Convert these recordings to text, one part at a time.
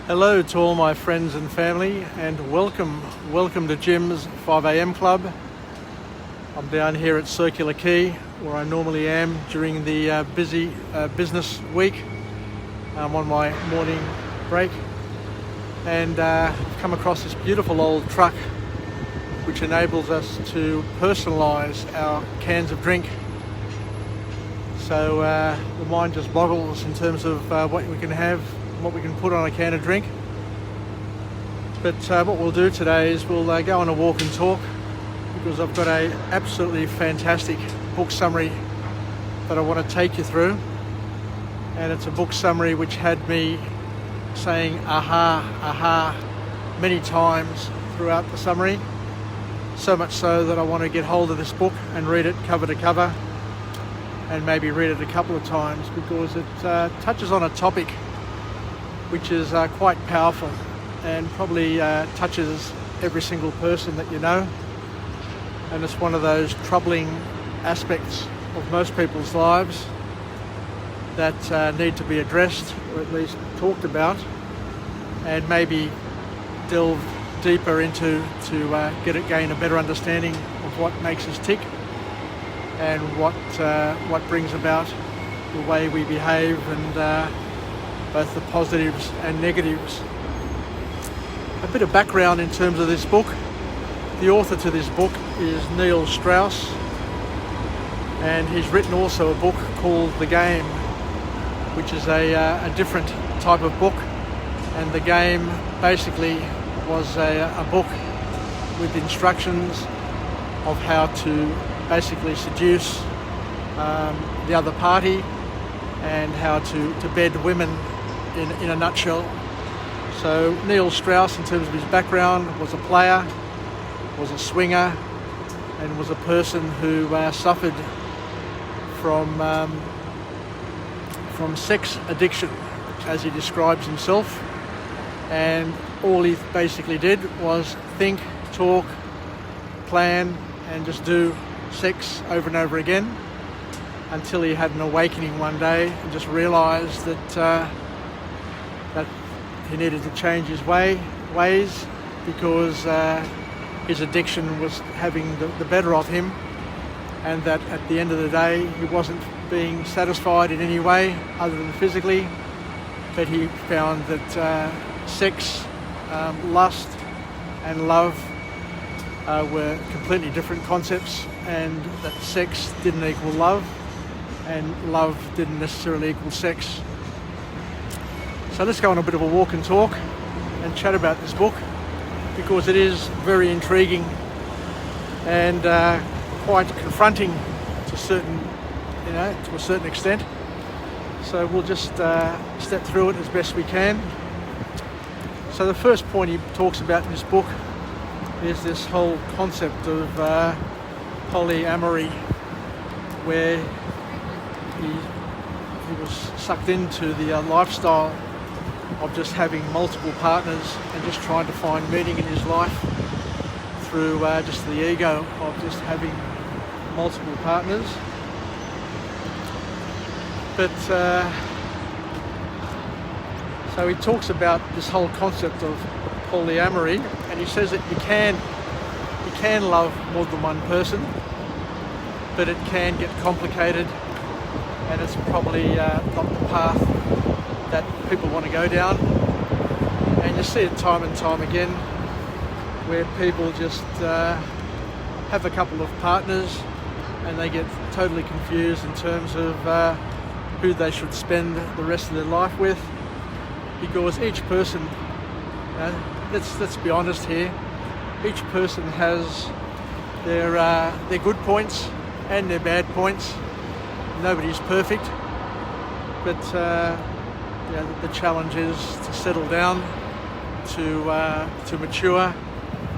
Hello to all my friends and family, and welcome to Jim's 5am Club. I'm down here at Circular Quay, where I normally am during the busy business week. I'm on my morning break, and I've come across this beautiful old truck which enables us to personalise our cans of drink. So the mind just boggles in terms of what we can have, what we can put on a can of drink. But what we'll do today is we'll go on a walk and talk, because I've got a absolutely fantastic book summary that I want to take you through. And it's a book summary which had me saying aha many times throughout the summary. So much so that I want to get hold of this book and read it cover to cover, and maybe read it a couple of times, because it touches on a topic which is quite powerful and probably touches every single person that you know. And it's one of those troubling aspects of most people's lives that need to be addressed, or at least talked about, and maybe delve deeper into to gain a better understanding of what makes us tick and what brings about the way we behave, and both the positives and negatives. A bit of background in terms of this book. The author to this book is Neil Strauss, and he's written also a book called The Game, which is a different type of book. And The Game basically was a book with instructions of how to basically seduce the other party, and how to bed women in a nutshell. So Neil Strauss, in terms of his background, was a player, was a swinger, and was a person who suffered from sex addiction, as he describes himself. And all he basically did was think, talk, plan, and just do sex over and over again, until he had an awakening one day and just realised that he needed to change his ways, because his addiction was having the better of him, and that at the end of the day he wasn't being satisfied in any way other than physically. But he found that sex, lust and love were completely different concepts, and that sex didn't equal love, and love didn't necessarily equal sex. So let's go on a bit of a walk and talk and chat about this book, because it is very intriguing and quite confronting to a certain extent. So we'll just step through it as best we can. So the first point he talks about in this book is this whole concept of polyamory, where he was sucked into the lifestyle of just having multiple partners and just trying to find meaning in his life through just the ego of just having multiple partners. But so he talks about this whole concept of polyamory, and he says that you can love more than one person, but it can get complicated, and it's probably not the path that people want to go down. And you see it time and time again, where people just have a couple of partners, and they get totally confused in terms of who they should spend the rest of their life with, because each person, let's be honest here, each person has their good points and their bad points. Nobody's perfect, but the challenge is to settle down, to mature,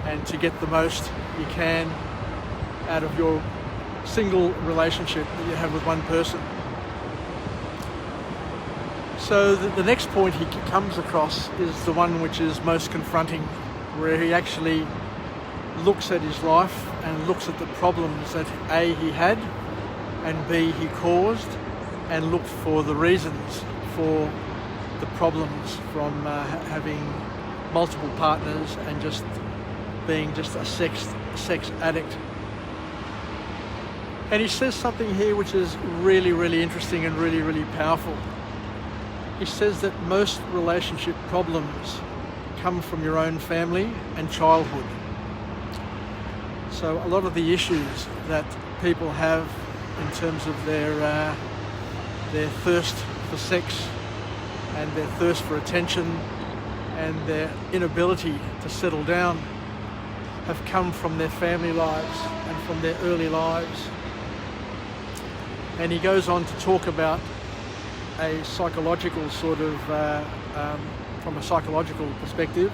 and to get the most you can out of your single relationship that you have with one person. So the next point he comes across is the one which is most confronting, where he actually looks at his life and looks at the problems that A, he had, and B, he caused, and looked for the reasons for the problems from having multiple partners and just being just a sex addict. And he says something here which is really, really interesting and really, really powerful. He says that most relationship problems come from your own family and childhood. So a lot of the issues that people have in terms of their thirst for sex and their thirst for attention and their inability to settle down have come from their family lives and from their early lives. And he goes on to talk about a psychological sort of, from a psychological perspective,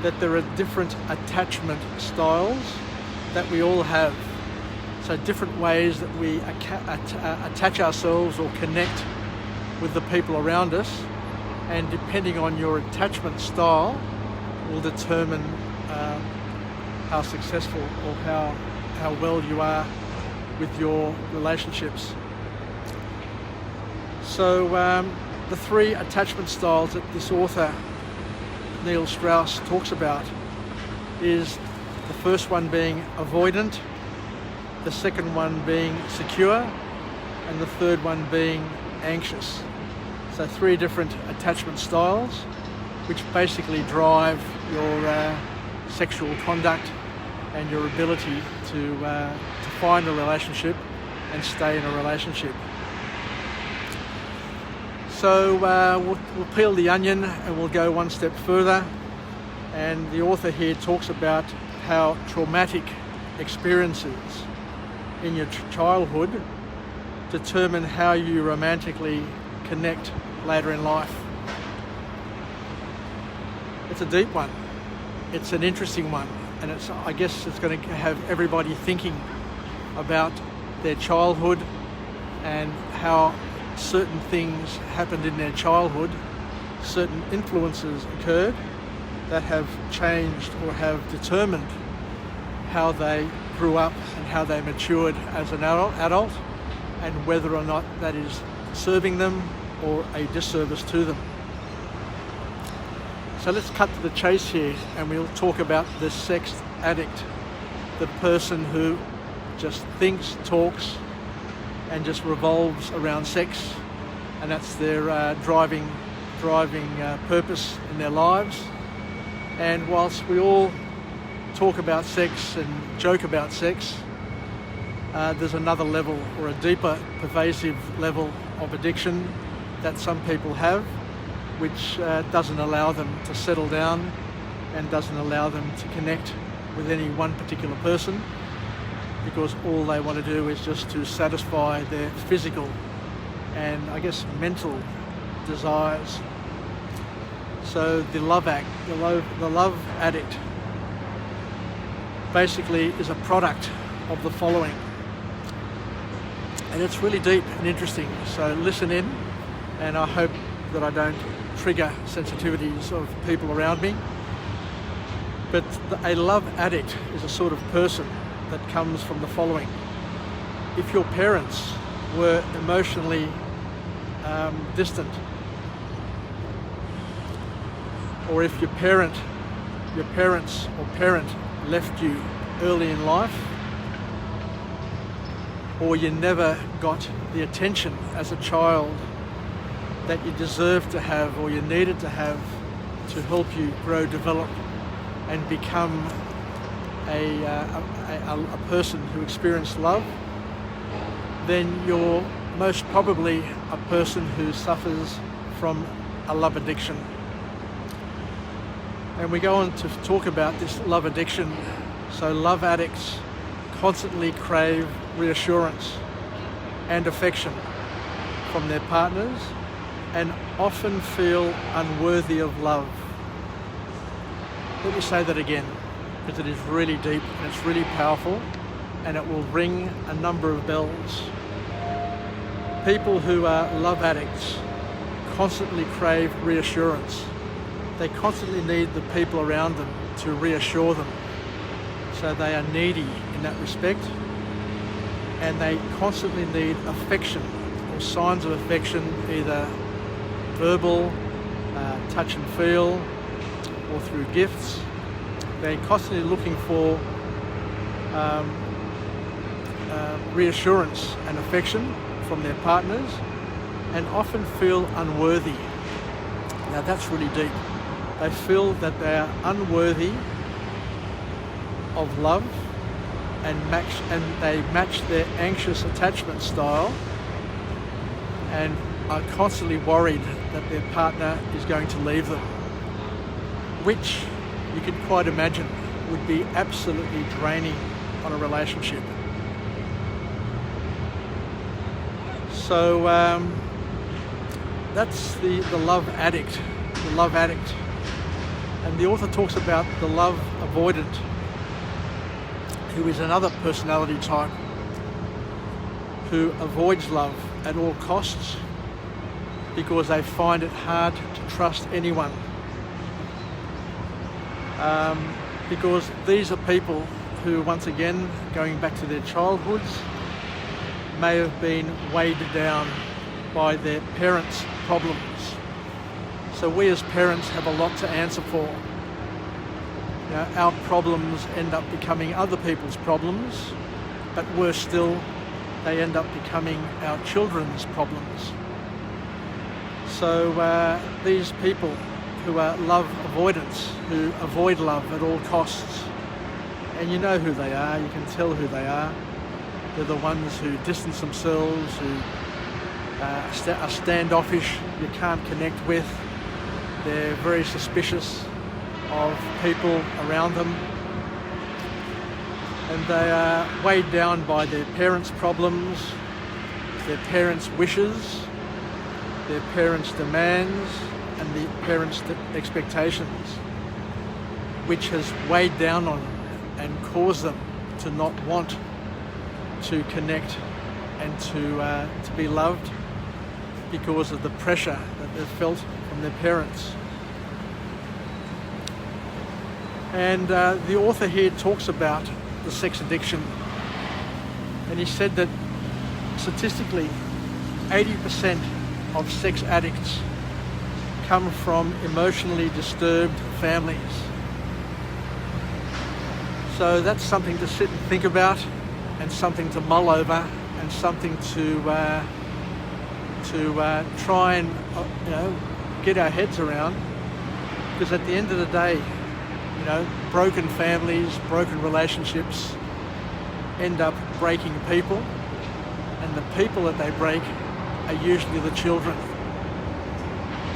that there are different attachment styles that we all have. So different ways that we attach ourselves or connect with the people around us, and depending on your attachment style will determine how successful or how well you are with your relationships. So the three attachment styles that this author, Neil Strauss, talks about is the first one being avoidant, the second one being secure, and the third one being anxious. So three different attachment styles which basically drive your sexual conduct and your ability to find a relationship and stay in a relationship. So we'll peel the onion and we'll go one step further. And the author here talks about how traumatic experiences in your childhood determine how you romantically connect later in life. It's a deep one. It's an interesting one. And I guess it's going to have everybody thinking about their childhood and how certain things happened in their childhood, certain influences occurred that have changed or have determined how they grew up and how they matured as an adult, and whether or not that is serving them or a disservice to them. So let's cut to the chase here and we'll talk about the sex addict, the person who just thinks, talks, and just revolves around sex, and that's their driving purpose in their lives. And whilst we all talk about sex and joke about sex, there's another level, or a deeper, pervasive level of addiction that some people have, which doesn't allow them to settle down and doesn't allow them to connect with any one particular person, because all they want to do is just to satisfy their physical and I guess mental desires. So the love addict basically is a product of the following. And it's really deep and interesting, so listen in, and I hope that I don't trigger sensitivities of people around me. But a love addict is a sort of person that comes from the following. If your parents were emotionally distant, or if your parents or parent left you early in life, or you never got the attention as a child that you deserved to have or you needed to have to help you grow, develop, and become a person who experienced love, then you're most probably a person who suffers from a love addiction. And we go on to talk about this love addiction. So love addicts constantly crave reassurance and affection from their partners and often feel unworthy of love. Let me say that again, because it is really deep and it's really powerful, and it will ring a number of bells. People who are love addicts constantly crave reassurance. They constantly need the people around them to reassure them. So they are needy in that respect, and they constantly need affection or signs of affection, either verbal touch and feel, or through gifts. They're constantly looking for reassurance and affection from their partners, and often feel unworthy. Now that's really deep. They feel that they are unworthy of love, and they match their anxious attachment style, and are constantly worried that their partner is going to leave them, which you can quite imagine would be absolutely draining on a relationship. So that's the love addict, And the author talks about the love avoidant, who is another personality type who avoids love at all costs because they find it hard to trust anyone. Because these are people who, once again, going back to their childhoods, may have been weighed down by their parents' problems. So we as parents have a lot to answer for. You know, our problems end up becoming other people's problems, but worse still, they end up becoming our children's problems. So these people who are love avoidants, who avoid love at all costs, and you know who they are, you can tell who they are. They're the ones who distance themselves, who are standoffish, you can't connect with. They're very suspicious of people around them, and they are weighed down by their parents' problems, their parents' wishes, their parents' demands, and the parents' expectations, which has weighed down on them and caused them to not want to connect and to be loved because of the pressure that they've felt from their parents. And the author here talks about the sex addiction, and he said that statistically 80% of sex addicts come from emotionally disturbed families. So that's something to sit and think about, and something to mull over, and something to try and get our heads around. Because at the end of the day, broken families, broken relationships end up breaking people, and the people that they break are usually the children,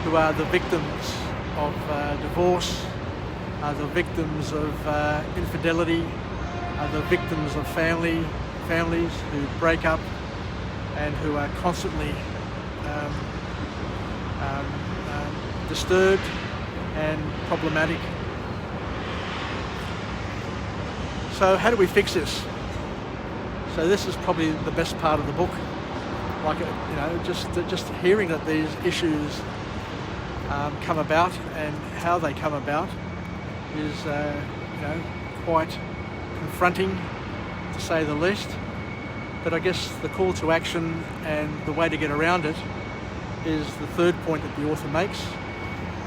who are the victims of divorce, are the victims of infidelity, are the victims of families who break up and who are constantly disturbed and problematic. So how do we fix this? So this is probably the best part of the book. Just hearing that these issues come about and how they come about is quite confronting, to say the least. But I guess the call to action and the way to get around it is the third point that the author makes.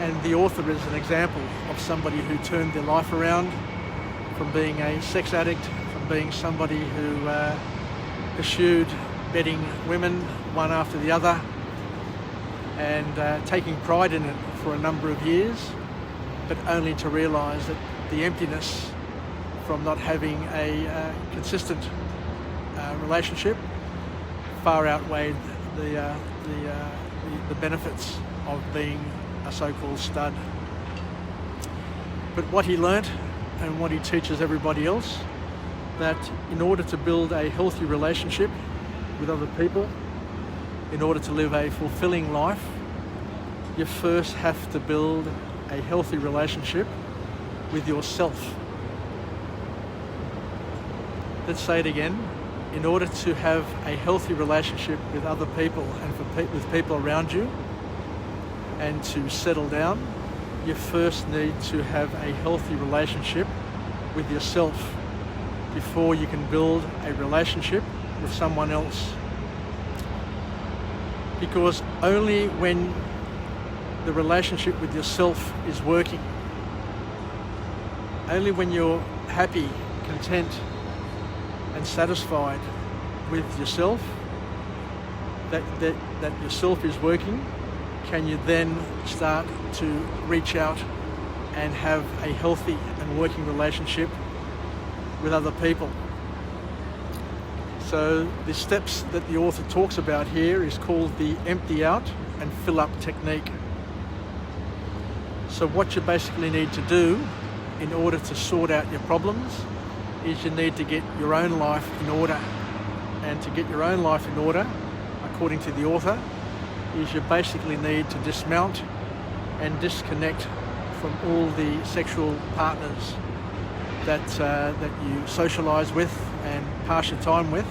And the author is an example of somebody who turned their life around from being a sex addict, from being somebody who pursued bedding women one after the other, and taking pride in it for a number of years, but only to realise that the emptiness from not having a consistent relationship far outweighed the benefits of being a so-called stud. But what he learnt, and what he teaches everybody else, that in order to build a healthy relationship with other people, in order to live a fulfilling life, you first have to build a healthy relationship with yourself. Let's say it again. In order to have a healthy relationship with other people and with people around you, and to settle down, you first need to have a healthy relationship with yourself before you can build a relationship with someone else. Because only when the relationship with yourself is working. Only when you're happy, content, and satisfied with yourself, that yourself is working, can you then start to reach out and have a healthy and working relationship with other people. So the steps that the author talks about here is called the empty out and fill up technique. So what you basically need to do in order to sort out your problems is you need to get your own life in order. And to get your own life in order, according to the author, is you basically need to dismount and disconnect from all the sexual partners that you socialise with and pass your time with.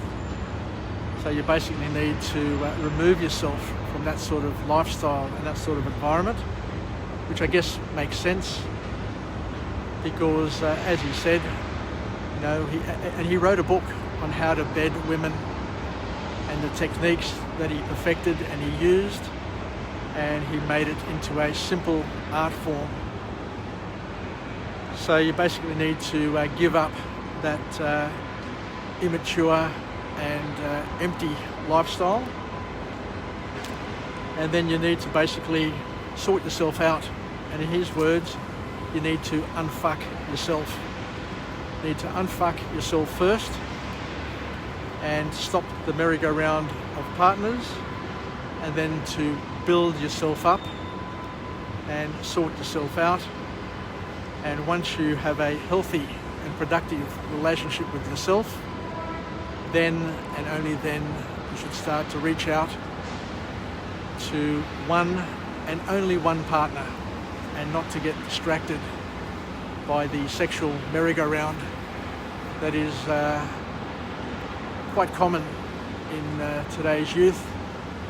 So you basically need to remove yourself from that sort of lifestyle and that sort of environment, which I guess makes sense because, as he said, you know, he wrote a book on how to bed women and the techniques that he perfected and he used, and he made it into a simple art form. So you basically need to give up that immature and empty lifestyle, and then you need to basically sort yourself out. And in his words, you need to unfuck yourself. You need to unfuck yourself first and stop the merry-go-round of partners, and then to build yourself up and sort yourself out. And once you have a healthy and productive relationship with yourself, then and only then you should start to reach out to one and only one partner, and not to get distracted by the sexual merry-go-round that is quite common in today's youth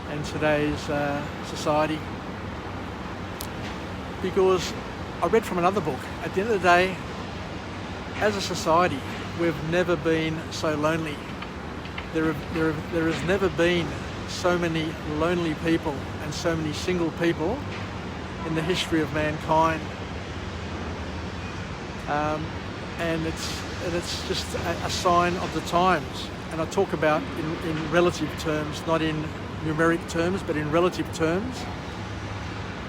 and today's society. Because I read from another book, at the end of the day, as a society, we've never been so lonely. There has never been so many lonely people and so many single people in the history of mankind. And it's just a sign of the times. And I talk about in relative terms, not in numeric terms, but in relative terms.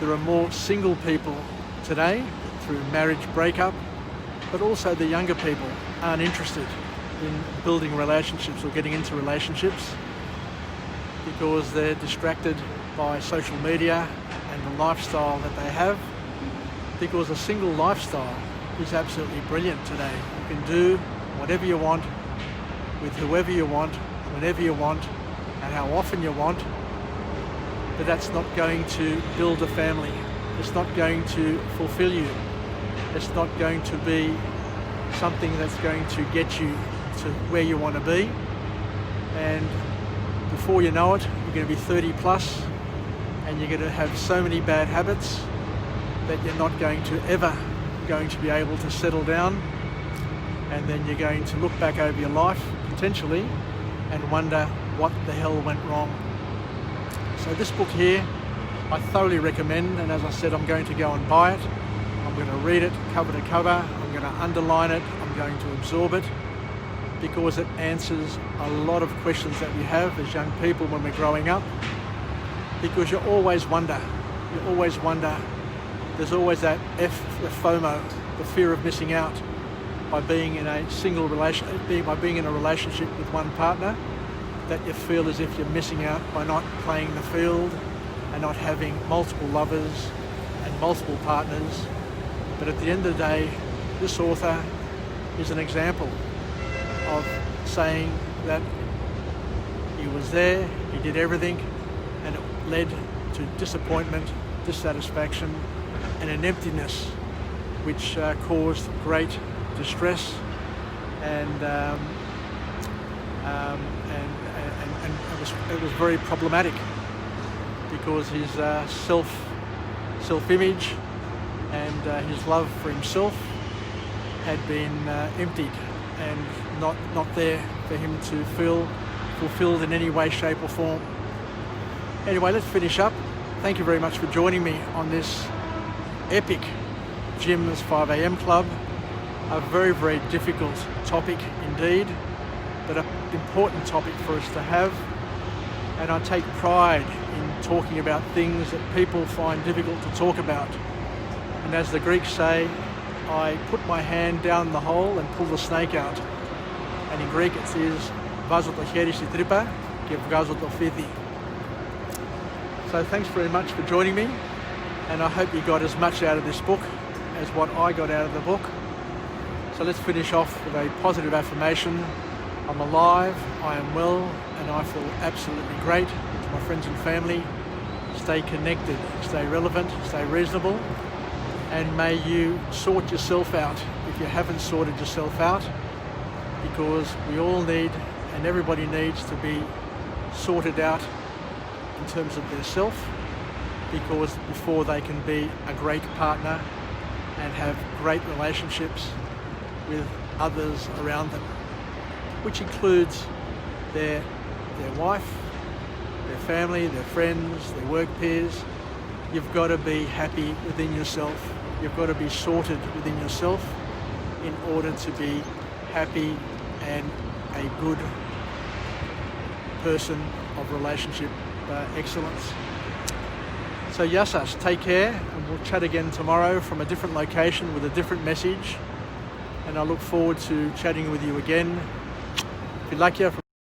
There are more single people today through marriage breakup, but also the younger people aren't interested in building relationships or getting into relationships because they're distracted by social media and the lifestyle that they have, because a single lifestyle is absolutely brilliant today. You can do whatever you want with whoever you want, whenever you want, and how often you want, but that's not going to build a family. It's not going to fulfill you. It's not going to be something that's going to get you to where you want to be. And before you know it, you're going to be 30 plus, and you're going to have so many bad habits that you're not going to ever going to be able to settle down. And then you're going to look back over your life, potentially, and wonder what the hell went wrong. So this book here, I thoroughly recommend, and as I said, I'm going to go and buy it. I'm going to read it cover to cover. I'm going to underline it. I'm going to absorb it, because it answers a lot of questions that we have as young people when we're growing up. Because you always wonder, there's always that the FOMO, the fear of missing out, by being in a single by being in a relationship with one partner, that you feel as if you're missing out by not playing the field and not having multiple lovers and multiple partners. But at the end of the day, this author is an example of saying that he was there, he did everything, and it led to disappointment, dissatisfaction, and an emptiness which caused great distress and it was very problematic, because his self-image and his love for himself had been emptied and not there for him to feel fulfilled in any way, shape or form. Anyway, let's finish up. thank you very much for joining me on this epic Jim's 5 a.m. club. A very, very difficult topic indeed, but an important topic for us to have. And I take pride in talking about things that people find difficult to talk about. And as the Greeks say, I put my hand down the hole and pull the snake out. And in Greek it is βάζω το χέρι στη τρύπα και βγάζω το φίδι. So thanks very much for joining me, and I hope you got as much out of this book as what I got out of the book. So let's finish off with a positive affirmation. I'm alive, I am well, and I feel absolutely great. To my friends and family, stay connected, stay relevant, stay reasonable, and may you sort yourself out if you haven't sorted yourself out, because we all need, and everybody needs, to be sorted out in terms of their self, because before they can be a great partner and have great relationships with others around them, which includes their wife, their family, their friends, their work peers. You've got to be happy within yourself. You've got to be sorted within yourself in order to be happy and a good person of relationship excellence. So γεια σας, take care, and we'll chat again tomorrow from a different location with a different message, and I look forward to chatting with you again. Φιλάκια from